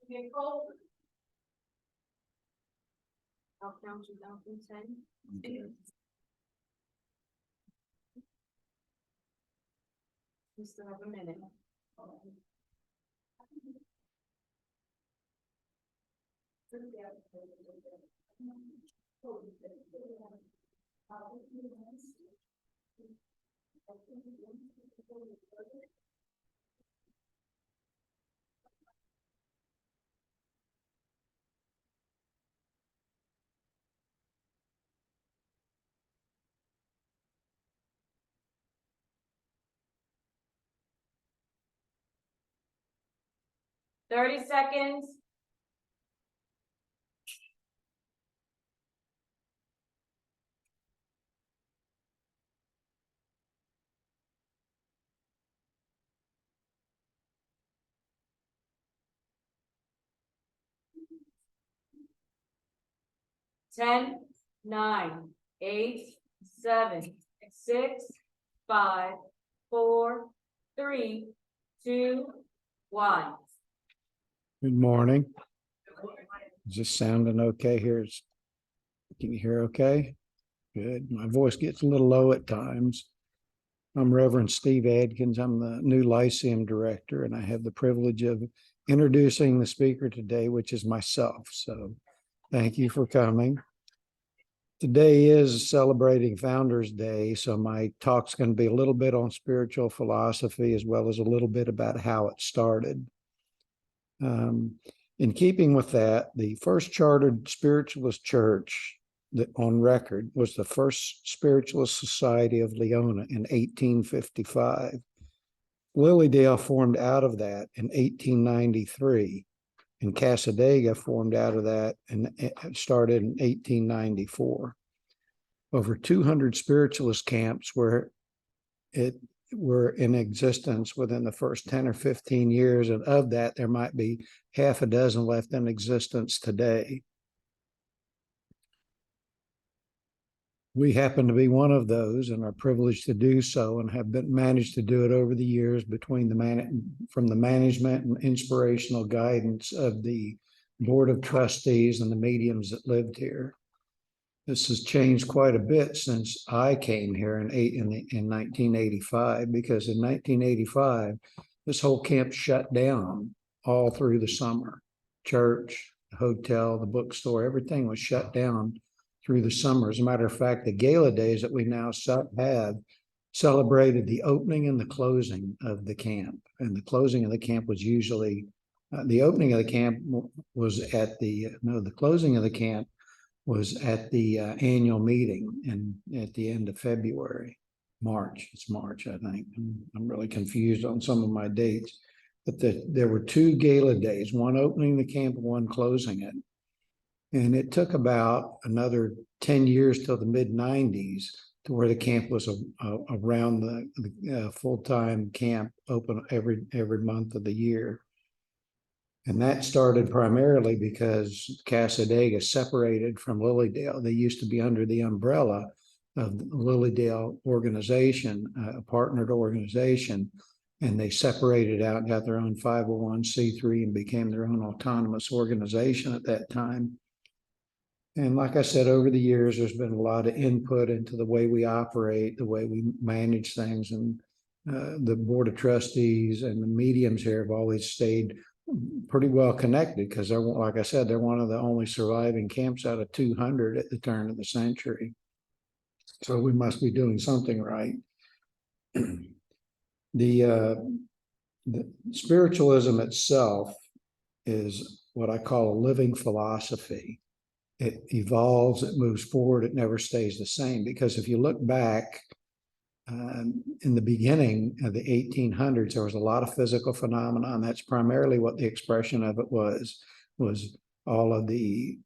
Get cold. I'll count you down from 10. Okay. We still have a minute. $30. 10, 9, 8, 7, 6, 5, 4, 3, 2, 1. Good morning. Is this sounding okay here? Can you hear okay? Good. My voice gets a little low at times. I'm Reverend Steve Adkins. I'm the new Lyceum director, and I have the privilege of introducing the speaker today, which is myself. So thank you for coming. Today is celebrating Founders Day, so my talk's going to be a little bit on spiritual philosophy as well as a little bit about how it started. In keeping with that, the first chartered spiritualist church that on record was the First Spiritualist Society of Leona in 1855. Lilydale formed out of that in 1893, and Casadega formed out of that and started in 1894. Over 200 spiritualist camps were in existence within the first 10 or 15 years, and of that, there might be half a dozen left in existence today. We happen to be one of those and are privileged to do so, and have managed to do it over the years between from the management and inspirational guidance of the board of trustees and the mediums that lived here. This has changed quite a bit since I came here in 1985, because in 1985, this whole camp shut down all through the summer. Church, the hotel, the bookstore, everything was shut down through the summer. As a matter of fact, the gala days that we now have celebrated the opening and the closing of the camp. And the closing of the camp was usually, the opening of the camp was at the closing of the camp was at the annual meeting at the end of February, March. It's March, I think. I'm really confused on some of my dates. But there were two gala days, one opening the camp and one closing it. And it took about another 10 years till the mid-90s to where the camp was around the full-time camp open every month of the year. And that started primarily because Casadega separated from Lilydale. They used to be under the umbrella of the Lilydale organization, a partnered organization, and they separated out and got their own 501c3 and became their own autonomous organization at that time. And like I said, over the years, there's been a lot of input into the way we operate, the way we manage things, and the board of trustees and the mediums here have always stayed pretty well connected, because they're, like I said, they're one of the only surviving camps out of 200 at the turn of the century. So we must be doing something right. The spiritualism itself is what I call a living philosophy. It evolves, it moves forward, it never stays the same. Because if you look back, in the beginning of the 1800s, there was a lot of physical phenomena, and that's primarily what the expression of it was all of the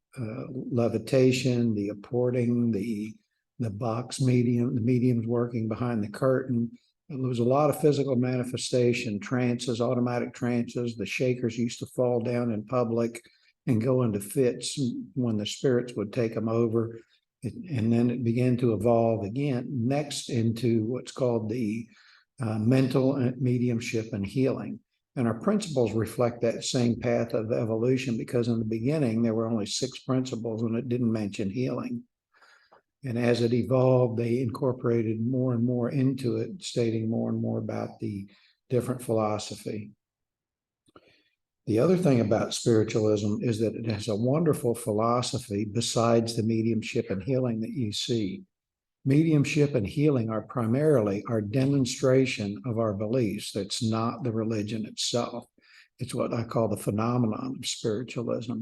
levitation, the apporting, the box medium, the mediums working behind the curtain. There was a lot of physical manifestation, trances, automatic trances. The shakers used to fall down in public and go into fits when the spirits would take them over. And then it began to evolve again next into what's called the mental mediumship and healing. And our principles reflect that same path of evolution, because in the beginning, there were only 6 principles and it didn't mention healing. And as it evolved, they incorporated more and more into it, stating more and more about the different philosophy. The other thing about spiritualism is that it has a wonderful philosophy besides the mediumship and healing that you see. Mediumship and healing are primarily our demonstration of our beliefs. That's not the religion itself. It's what I call the phenomenon of spiritualism.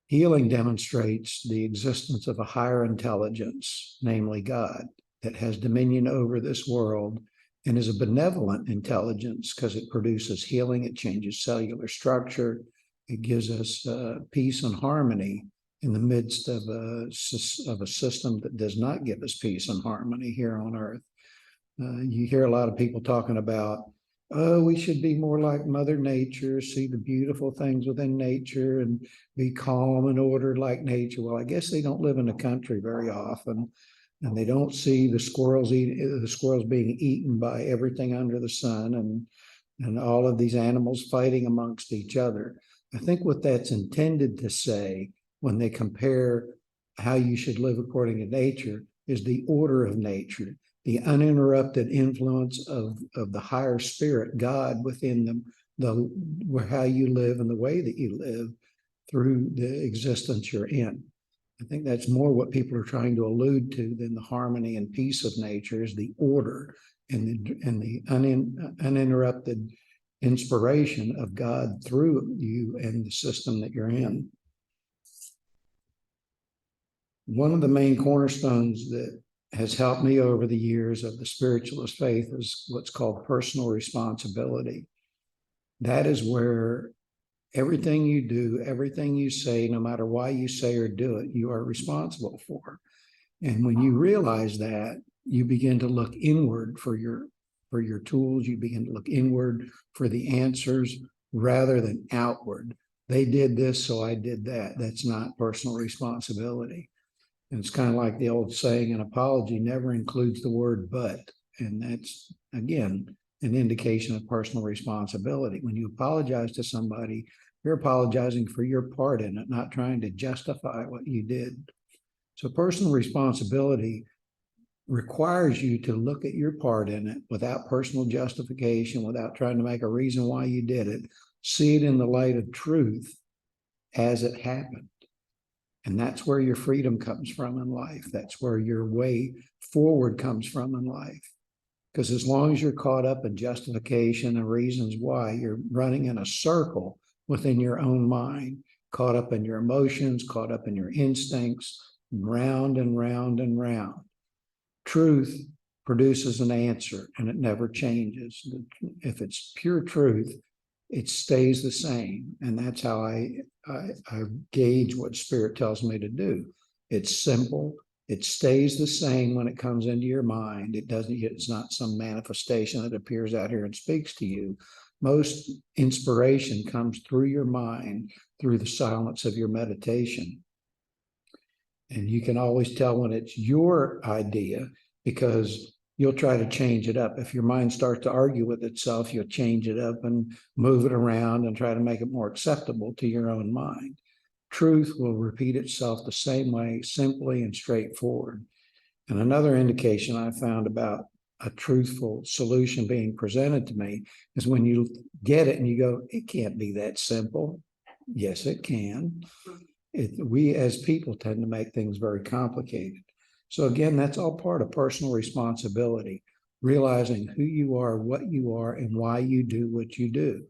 Healing demonstrates the existence of a higher intelligence, namely God, that has dominion over this world and is a benevolent intelligence because it produces healing, it changes cellular structure, it gives us peace and harmony in the midst of a system that does not give us peace and harmony here on Earth. You hear a lot of people talking about, oh, we should be more like Mother Nature, see the beautiful things within nature and be calm and ordered like nature. Well, I guess they don't live in the country very often, and they don't see the squirrels being eaten by everything under the sun, and all of these animals fighting amongst each other. I think what that's intended to say when they compare how you should live according to nature is the order of nature, the uninterrupted influence of the higher spirit, God, within how you live and the way that you live through the existence you're in. I think that's more what people are trying to allude to than the harmony and peace of nature, is the order and the uninterrupted inspiration of God through you and the system that you're in. One of the main cornerstones that has helped me over the years of the spiritualist faith is what's called personal responsibility. That is where everything you do, everything you say, no matter why you say or do it, you are responsible for. And when you realize that, you begin to look inward for your tools. You begin to look inward for the answers rather than outward. They did this, so I did that. That's not personal responsibility. And it's kind of like the old saying, an apology never includes the word but. And that's, again, an indication of personal responsibility. When you apologize to somebody, you're apologizing for your part in it, not trying to justify what you did. So personal responsibility requires you to look at your part in it without personal justification, without trying to make a reason why you did it. See it in the light of truth as it happened. And that's where your freedom comes from in life. That's where your way forward comes from in life. Because as long as you're caught up in justification and reasons why, you're running in a circle within your own mind, caught up in your emotions, caught up in your instincts, round and round and round. Truth produces an answer and it never changes. If it's pure truth, it stays the same. And that's how I gauge what Spirit tells me to do. It's simple. It stays the same when it comes into your mind. It's not some manifestation that appears out here and speaks to you. Most inspiration comes through your mind, through the silence of your meditation. And you can always tell when it's your idea, because you'll try to change it up. If your mind starts to argue with itself, you'll change it up and move it around and try to make it more acceptable to your own mind. Truth will repeat itself the same way, simply and straightforward. And another indication I found about a truthful solution being presented to me is when you get it and you go, it can't be that simple. Yes, it can. We as people tend to make things very complicated. So again, that's all part of personal responsibility, realizing who you are, what you are, and why you do what you do,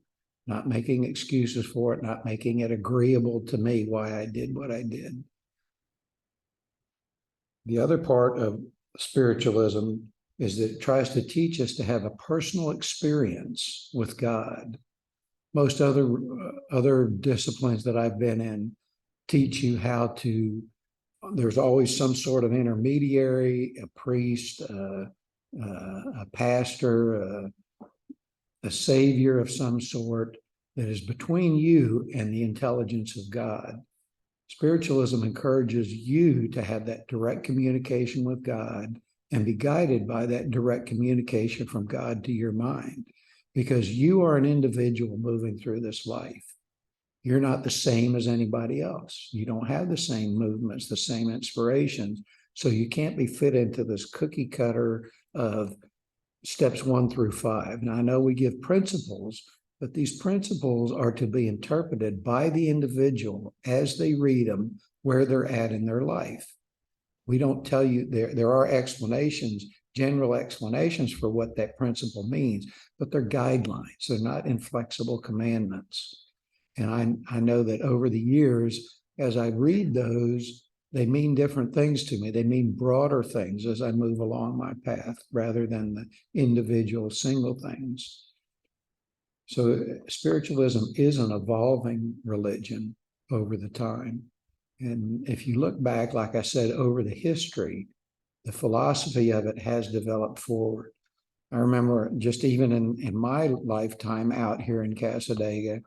not making excuses for it, not making it agreeable to me why I did what I did. The other part of spiritualism is that it tries to teach us to have a personal experience with God. Most other disciplines that I've been in teach you how to, there's always some sort of intermediary, a priest, a pastor, a savior of some sort that is between you and the intelligence of God. Spiritualism encourages you to have that direct communication with God and be guided by that direct communication from God to your mind. because you are an individual moving through this life. You're not the same as anybody else. You don't have the same movements, the same inspirations. So you can't be fit into this cookie cutter of steps 1 through 5. And I know we give principles, but these principles are to be interpreted by the individual as they read them, where they're at in their life. We don't tell you, there are explanations, general explanations for what that principle means, but they're guidelines. They're not inflexible commandments. And I know that over the years, as I read those, they mean different things to me. They mean broader things as I move along my path rather than the individual single things. So spiritualism is an evolving religion over the time. And if you look back, like I said, over the history, the philosophy of it has developed forward. I remember just even in my lifetime out here in Cassadaga,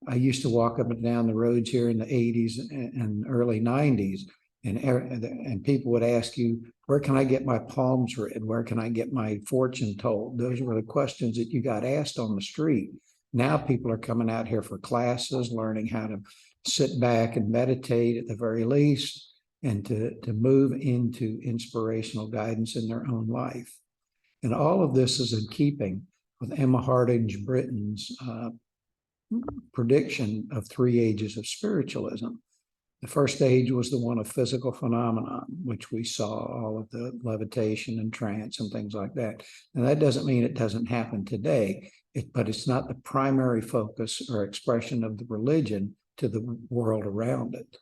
I used to walk up and down the roads here in the 80s and early 90s, and people would ask you, where can I get my palms read? Where can I get my fortune told? Those were the questions that you got asked on the street. Now people are coming out here for classes, learning how to sit back and meditate at the very least, and to move into inspirational guidance in their own life. And all of this is in keeping with Emma Hardinge Britton's prediction of 3 ages of spiritualism. The first age was the one of physical phenomenon, which we saw all of the levitation and trance and things like that. And that doesn't mean it doesn't happen today, but it's not the primary focus or expression of the religion to the world around it.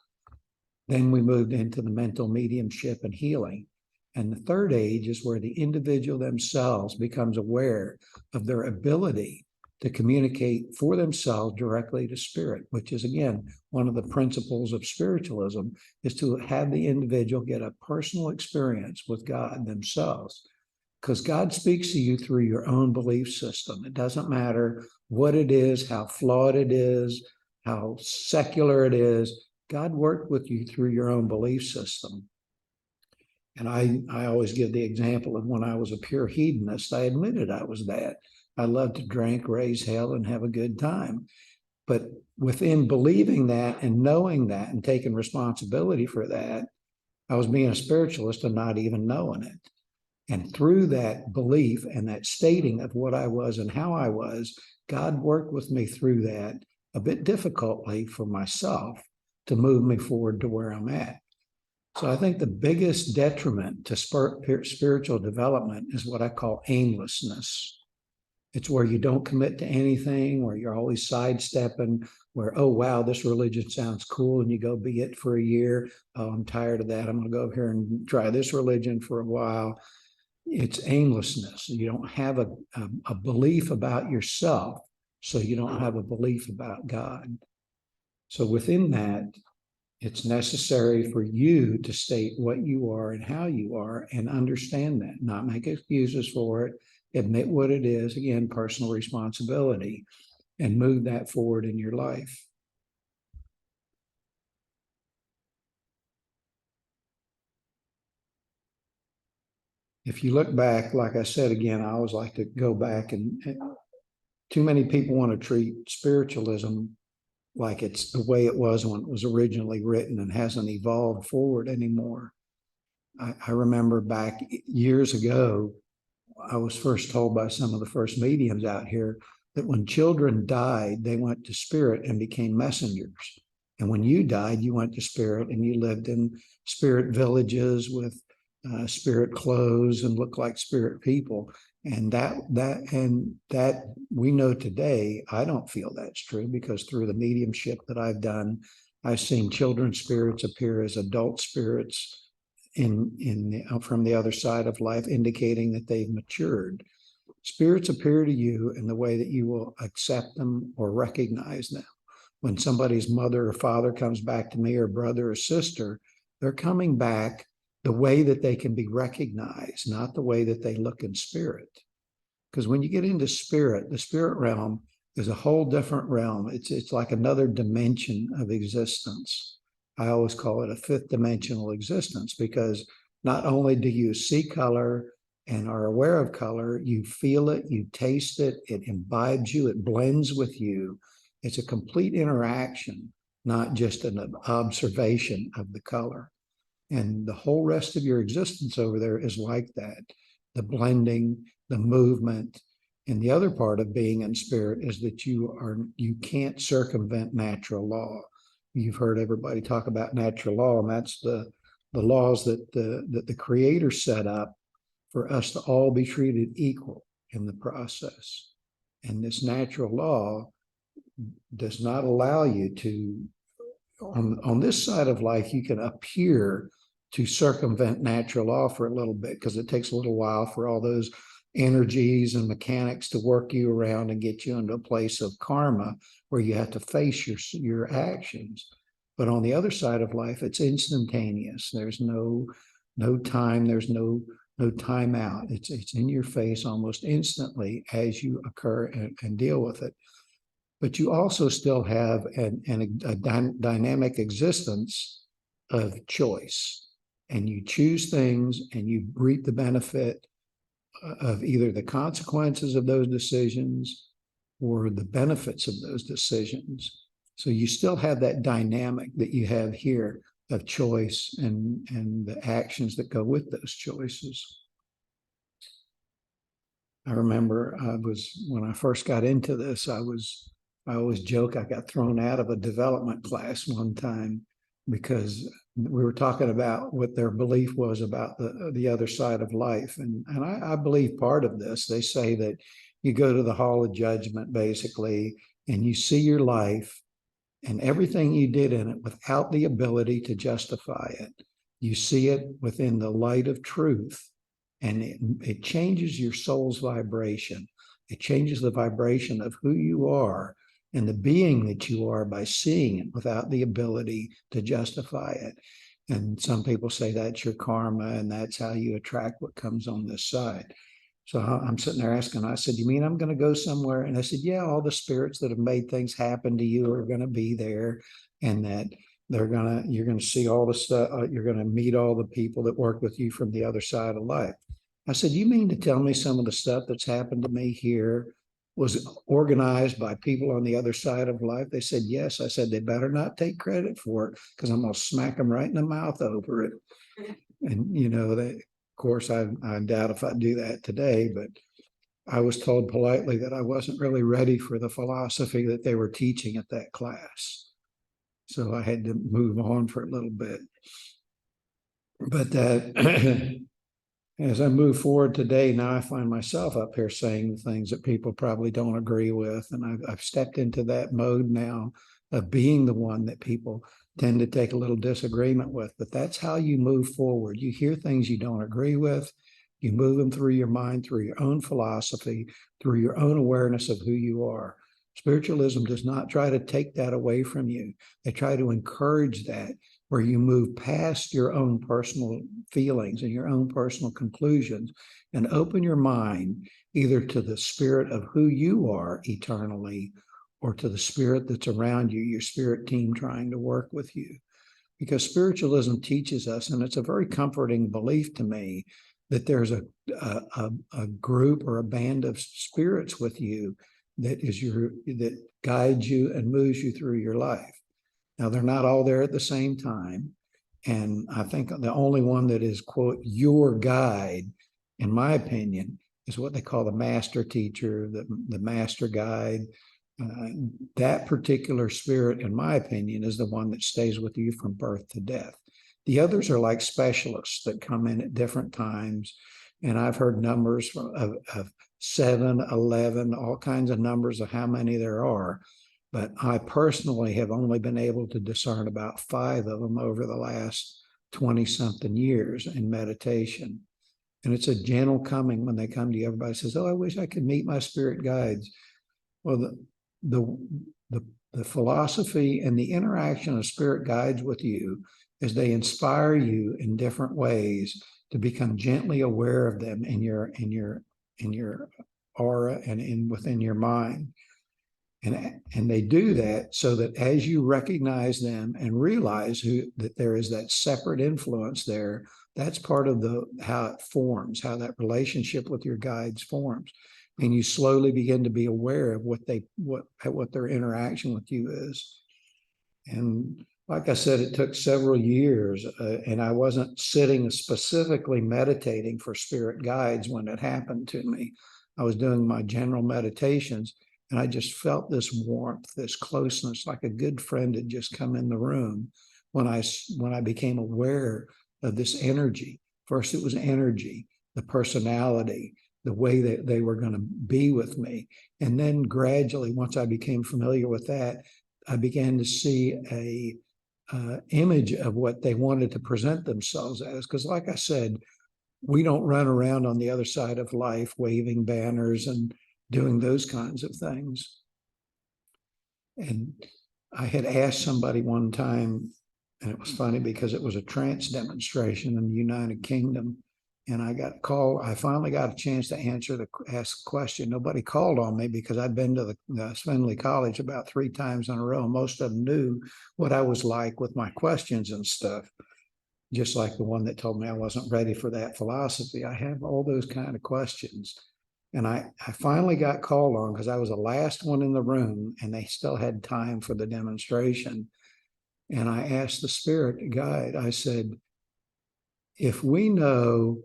Then we moved into the mental mediumship and healing. And the third age is where the individual themselves becomes aware of their ability to communicate for themselves directly to spirit, which is, again, one of the principles of spiritualism, is to have the individual get a personal experience with God themselves. Because God speaks to you through your own belief system. It doesn't matter what it is, how flawed it is, how secular it is. God worked with you through your own belief system. And I always give the example of when I was a pure hedonist, I admitted I was that. I loved to drink, raise hell, and have a good time. But within believing that and knowing that and taking responsibility for that, I was being a spiritualist and not even knowing it. And through that belief and that stating of what I was and how I was, God worked with me through that a bit difficultly for myself to move me forward to where I'm at. So I think the biggest detriment to spiritual development is what I call aimlessness. It's where you don't commit to anything, where you're always sidestepping, where, oh, wow, this religion sounds cool, and you go be it for a year. Oh, I'm tired of that. I'm going to go over here and try this religion for a while. It's aimlessness. You don't have a belief about yourself, so you don't have a belief about God. So within that, it's necessary for you to state what you are and how you are and understand that, not make excuses for it, admit what it is, again, personal responsibility, and move that forward in your life. If you look back, like I said, again, I always like to go back, and too many people want to treat spiritualism like it's the way it was when it was originally written and hasn't evolved forward anymore. I remember back years ago, I was first told by some of the first mediums out here that when children died, they went to spirit and became messengers. And when you died, you went to spirit and you lived in spirit villages with spirit clothes and looked like spirit people. And that we know today, I don't feel that's true, because through the mediumship that I've done, I've seen children's spirits appear as adult spirits from the other side of life, indicating that they've matured. Spirits appear to you in the way that you will accept them or recognize them. When somebody's mother or father comes back to me, or brother or sister, they're coming back the way that they can be recognized, not the way that they look in spirit. Because when you get into spirit, the spirit realm is a whole different realm. It's like another dimension of existence. I always call it a fifth dimensional existence, because not only do you see color and are aware of color, you feel it, you taste it, it imbibes you, it blends with you. It's a complete interaction, not just an observation of the color. And the whole rest of your existence over there is like that. The blending, the movement. And the other part of being in spirit is that you can't circumvent natural law. You've heard everybody talk about natural law, and that's the laws that the creator set up for us to all be treated equal in the process. And this natural law does not allow you to, on this side of life, you can appear to circumvent natural law for a little bit, because it takes a little while for all those energies and mechanics to work you around and get you into a place of karma where you have to face your actions. But on the other side of life, it's instantaneous. There's no time, there's no time out. It's in your face almost instantly as you occur and deal with it. But you also still have a dynamic existence of choice, and you choose things and you reap the benefit of either the consequences of those decisions or the benefits of those decisions. So you still have that dynamic that you have here of choice and the actions that go with those choices. I remember when I first got into this, I always joke I got thrown out of a development class one time because we were talking about what their belief was about the other side of life. And I believe part of this. They say that you go to the hall of judgment, basically, and you see your life and everything you did in it without the ability to justify it. You see it within the light of truth, and it changes your soul's vibration. It changes the vibration of who you are and the being that you are by seeing it without the ability to justify it. And some people say that's your karma, and that's how you attract what comes on this side. So I'm sitting there asking, I said, you mean I'm going to go somewhere? And I said, yeah, all the spirits that have made things happen to you are going to be there, and that you're going to see all the stuff. You're going to meet all the people that work with you from the other side of life. I said, you mean to tell me some of the stuff that's happened to me here was organized by people on the other side of life? They said, yes. I said, they better not take credit for it, because I'm going to smack them right in the mouth over it. And, of course, I doubt if I do that today, but I was told politely that I wasn't really ready for the philosophy that they were teaching at that class. So I had to move on for a little bit. But that as I move forward today, now I find myself up here saying things that people probably don't agree with. And I've stepped into that mode now of being the one that people tend to take a little disagreement with. But that's how you move forward. You hear things you don't agree with. You move them through your mind, through your own philosophy, through your own awareness of who you are. Spiritualism does not try to take that away from you. They try to encourage that, where you move past your own personal feelings and your own personal conclusions and open your mind either to the spirit of who you are eternally, or to the spirit that's around you, your spirit team trying to work with you. Because spiritualism teaches us, and it's a very comforting belief to me, that there's a group or a band of spirits with you that guides you and moves you through your life. Now, they're not all there at the same time. And I think the only one that is, quote, your guide, in my opinion, is what they call the master teacher, the master guide. That particular spirit, in my opinion, is the one that stays with you from birth to death. The others are like specialists that come in at different times. And I've heard numbers of 7, 11, all kinds of numbers of how many there are. But I personally have only been able to discern about 5 of them over the last 20-something years in meditation. And it's a gentle coming when they come to you. Everybody says, oh, I wish I could meet my spirit guides. Well, the philosophy and the interaction of spirit guides with you is they inspire you in different ways to become gently aware of them in your aura and within your mind. And they do that so that as you recognize them and realize that there is that separate influence there That's part of how it forms, how that relationship with your guides forms. And you slowly begin to be aware of what their interaction with you is. And like I said, it took several years, and I wasn't sitting specifically meditating for spirit guides when it happened to me. I was doing my general meditations, and I just felt this warmth, this closeness, like a good friend had just come in the room when I became aware of this energy. First, it was energy, the personality, the way that they were going to be with me. And then gradually, once I became familiar with that, I began to see a image of what they wanted to present themselves as. Because like I said, we don't run around on the other side of life waving banners and doing those kinds of things. And I had asked somebody one time, and it was funny because it was a trance demonstration in the United Kingdom. And I finally got a chance to ask a question. Nobody called on me because I'd been to the Swindley College about 3 times in a row. Most of them knew what I was like with my questions and stuff. Just like the one that told me I wasn't ready for that philosophy. I have all those kind of questions. And I finally got called on because I was the last one in the room and they still had time for the demonstration. And I asked the spirit guide, I said, if we know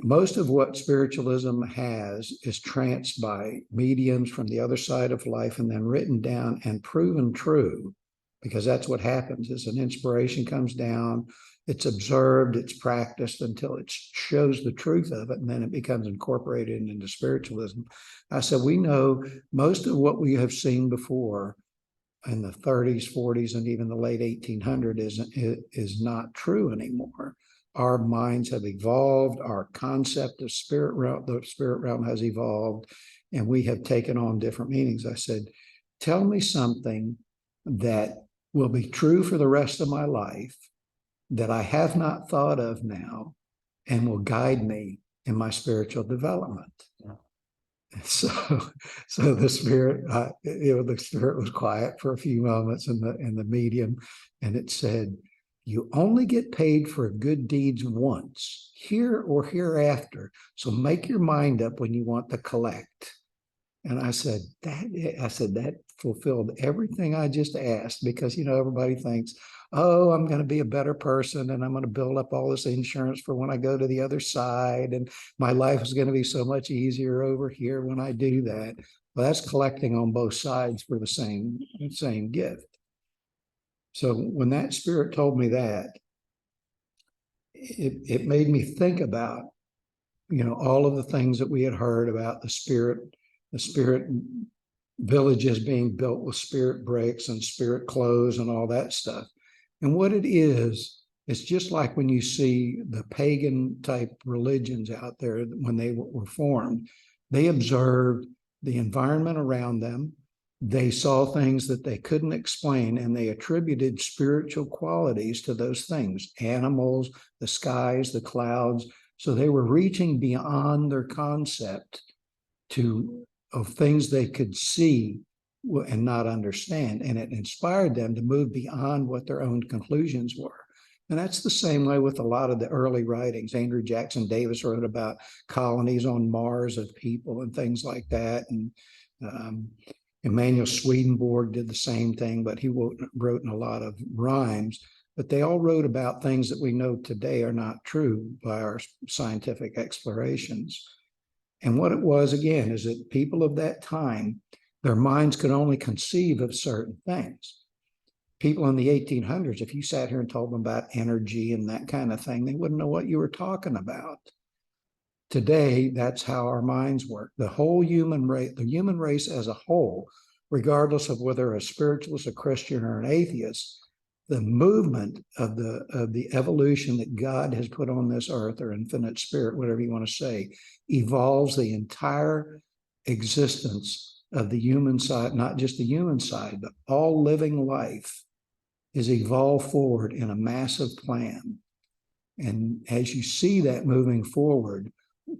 most of what spiritualism has is tranced by mediums from the other side of life and then written down and proven true, because that's what happens is an inspiration comes down, it's observed, it's practiced until it shows the truth of it, and then it becomes incorporated into spiritualism. I said, we know most of what we have seen before in the 30s, 40s, and even the late 1800s is not true anymore. Our minds have evolved, our concept of the spirit realm has evolved, and we have taken on different meanings. I said, tell me something that will be true for the rest of my life that I have not thought of now and will guide me in my spiritual development. So the spirit, the spirit was quiet for a few moments in the medium, and it said, you only get paid for good deeds once, here or hereafter. So make your mind up when you want to collect. And I said, that fulfilled everything I just asked, because, everybody thinks, oh, I'm going to be a better person and I'm going to build up all this insurance for when I go to the other side. And my life is going to be so much easier over here when I do that. Well, that's collecting on both sides for the same gift. So when that spirit told me that, it made me think about, all of the things that we had heard about the spirit villages being built with spirit bricks and spirit clothes and all that stuff. And what it is, it's just like when you see the pagan type religions out there when they were formed, they observed the environment around them. They saw things that they couldn't explain, and they attributed spiritual qualities to those things, animals, the skies, the clouds. So they were reaching beyond their concept of things they could see and not understand. And it inspired them to move beyond what their own conclusions were. And that's the same way with a lot of the early writings. Andrew Jackson Davis wrote about colonies on Mars of people and things like that. And Emanuel Swedenborg did the same thing, but he wrote in a lot of rhymes. But they all wrote about things that we know today are not true by our scientific explorations. And what it was, again, is that people of that time, their minds could only conceive of certain things. People in the 1800s, if you sat here and told them about energy and that kind of thing, they wouldn't know what you were talking about. Today, that's how our minds work. The human race as a whole, regardless of whether a spiritualist, a Christian, or an atheist, the movement of the evolution that God has put on this earth, or infinite spirit, whatever you want to say, evolves the entire existence of the human side, not just the human side, but all living life is evolved forward in a massive plan. And as you see that moving forward,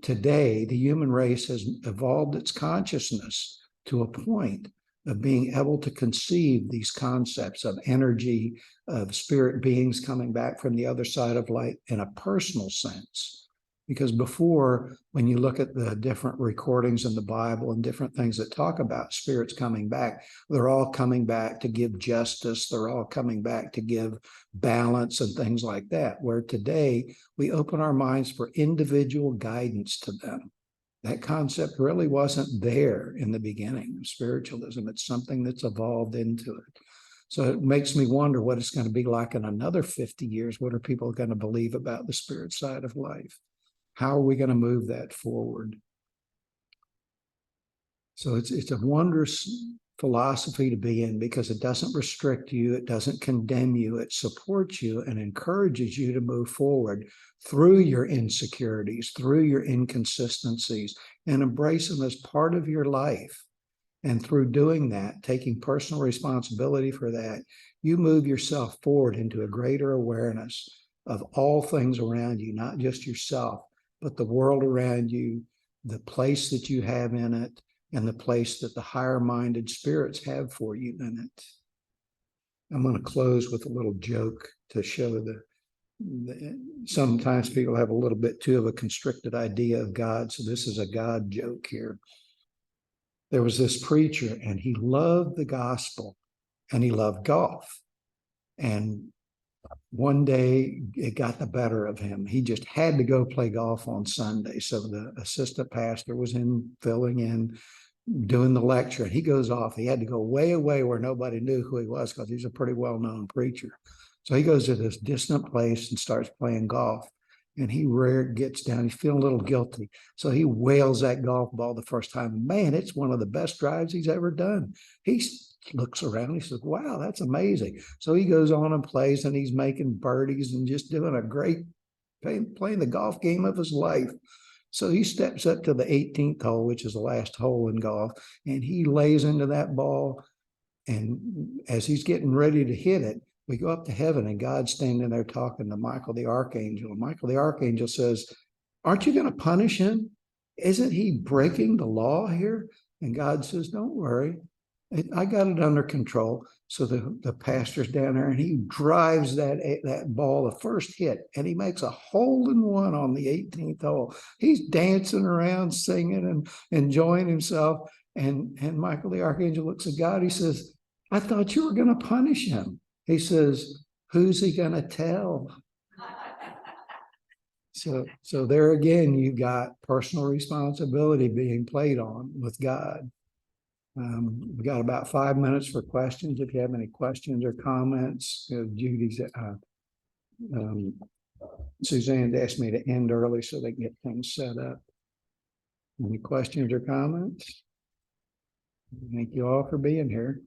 today, the human race has evolved its consciousness to a point of being able to conceive these concepts of energy, of spirit beings coming back from the other side of light in a personal sense. Because before, when you look at the different recordings in the Bible and different things that talk about spirits coming back, they're all coming back to give justice. They're all coming back to give balance and things like that. Where today we open our minds for individual guidance to them. That concept really wasn't there in the beginning of spiritualism. It's something that's evolved into it. So it makes me wonder what it's going to be like in another 50 years. What are people going to believe about the spirit side of life? How are we going to move that forward? So it's a wondrous philosophy to be in because it doesn't restrict you, it doesn't condemn you, it supports you and encourages you to move forward through your insecurities, through your inconsistencies, and embrace them as part of your life. And through doing that, taking personal responsibility for that, you move yourself forward into a greater awareness of all things around you, not just yourself, but the world around you, the place that you have in it, and the place that the higher-minded spirits have for you in it. I'm going to close with a little joke to show sometimes people have a little bit too of a constricted idea of God, so this is a God joke here. There was this preacher, and he loved the gospel, and he loved golf. And one day it got the better of him. He just had to go play golf on Sunday. So the assistant pastor was filling in, doing the lecture, and he goes off. He had to go way away where nobody knew who he was because he's a pretty well-known preacher. So he goes to this distant place and starts playing golf. And he gets down. He's feeling a little guilty. So he whales that golf ball the first time. Man, it's one of the best drives he's ever done. He looks around. He says, wow, that's amazing. So he goes on and plays, and he's making birdies and just doing a great, playing the golf game of his life. So he steps up to the 18th hole, which is the last hole in golf, and he lays into that ball. And as he's getting ready to hit it, we go up to heaven, and God's standing there talking to Michael the Archangel. And Michael the Archangel says, aren't you going to punish him? Isn't he breaking the law here? And God says, don't worry. I got it under control. So the pastor's down there, and he drives that ball the first hit, and he makes a hole-in-one on the 18th hole. He's dancing around, singing and enjoying himself. And Michael the Archangel looks at God. He says, I thought you were going to punish him. He says, who's he going to tell? So there again, you got personal responsibility being played on with God. We've got about 5 minutes for questions. If you have any questions or comments, Judy's, Suzanne asked me to end early so they can get things set up. Any questions or comments? Thank you all for being here.